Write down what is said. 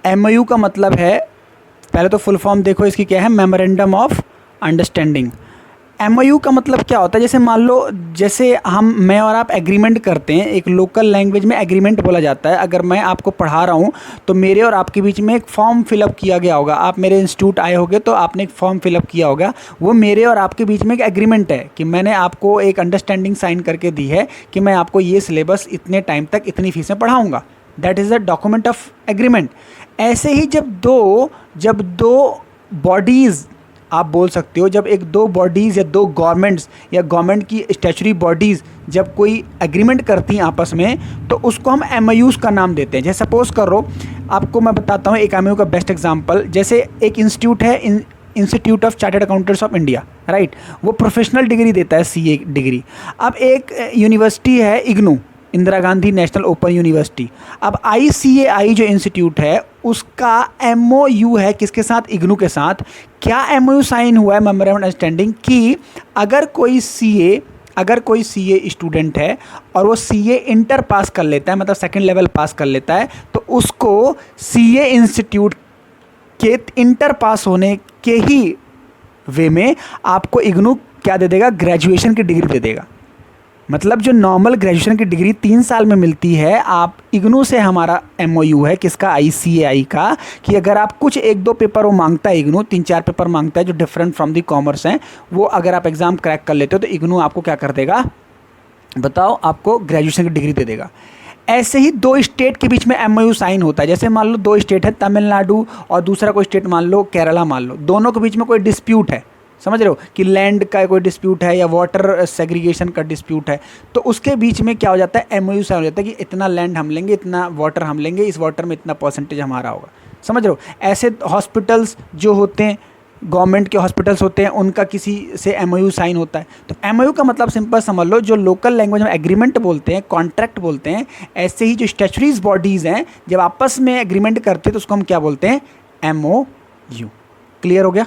MOU का मतलब है, पहले तो फुल फॉर्म देखो इसकी क्या है, मेमोरेंडम ऑफ अंडरस्टैंडिंग। MOU का मतलब क्या होता है, जैसे मान लो, जैसे मैं और आप एग्रीमेंट करते हैं, एक लोकल लैंग्वेज में एग्रीमेंट बोला जाता है। अगर मैं आपको पढ़ा रहा हूँ तो मेरे और आपके बीच में एक फॉर्म फिलअप किया गया होगा, आप मेरे इंस्टीट्यूट आए होगे तो आपने एक फॉर्म फिलअप किया होगा, वो मेरे और आपके बीच में एक एग्रीमेंट है कि मैंने आपको एक अंडरस्टैंडिंग साइन करके दी है कि मैं आपको ये सिलेबस इतने टाइम तक इतनी फीसें पढ़ाऊँगा। That is the document of agreement. ऐसे ही जब दो बॉडीज़, आप बोल सकते हो, जब दो बॉडीज़ या दो गवर्नमेंट्स या गवर्नमेंट की स्टैचुटरी बॉडीज़ जब कोई एग्रीमेंट करती हैं आपस में, तो उसको हम MOUs का नाम देते हैं। जैसे सपोज करो, आपको मैं बताता हूँ एक MOU का बेस्ट एग्जांपल। जैसे एक इंस्टीट्यूट है, institute of chartered accountants of India, right, वो प्रोफेशनल डिग्री देता है, CA डिग्री। अब एक यूनिवर्सिटी है IGNOU, Indira Gandhi national open university. अब ICAI जो इंस्टीट्यूट है उसका MOU है किसके साथ, इग्नू के साथ। क्या MOU साइन हुआ है, मेमोरेंडम अंडरस्टैंडिंग, कि अगर कोई CA स्टूडेंट है और वो CA इंटर पास कर लेता है, मतलब सेकंड लेवल पास कर लेता है, तो उसको CA इंस्टीट्यूट के इंटर पास होने के ही वे में आपको इग्नू क्या दे देगा, ग्रेजुएशन की डिग्री दे देगा। मतलब जो नॉर्मल ग्रेजुएशन की डिग्री 3 साल में मिलती है, आप इग्नू से हमारा MOU है किसका, ICAI का, कि अगर आप कुछ 1-2 पेपर वो मांगता है इग्नू, 3-4 पेपर मांगता है जो डिफरेंट फ्रॉम दी कॉमर्स हैं, वो अगर आप एग्ज़ाम क्रैक कर लेते हो तो इग्नू आपको क्या कर देगा, बताओ, आपको ग्रेजुएशन की डिग्री दे देगा। ऐसे ही 2 स्टेट के बीच में MOU साइन होता है। जैसे मान लो 2 स्टेट है, तमिलनाडु और दूसरा कोई स्टेट मान लो केरला मान लो, दोनों के बीच में कोई डिस्प्यूट है, समझ रहे हो, कि लैंड का कोई डिस्प्यूट है या वाटर सेग्रीगेशन का डिस्प्यूट है, तो उसके बीच में क्या हो जाता है, MOU साइन हो जाता है कि इतना लैंड हम लेंगे, इतना वाटर हम लेंगे, इस वाटर में इतना परसेंटेज हमारा होगा, समझ रहे हो। ऐसे हॉस्पिटल्स जो होते हैं, गवर्नमेंट के हॉस्पिटल्स होते हैं, उनका किसी से MOU साइन होता है। तो MOU का मतलब सिंपल समझ लो, जो लोकल लैंग्वेज में एग्रीमेंट बोलते हैं, कॉन्ट्रैक्ट बोलते हैं, ऐसे ही जो स्टैचुटरीज बॉडीज़ हैं जब आपस में एग्रीमेंट करते हैं तो उसको हम क्या बोलते हैं, MOU। क्लियर हो गया।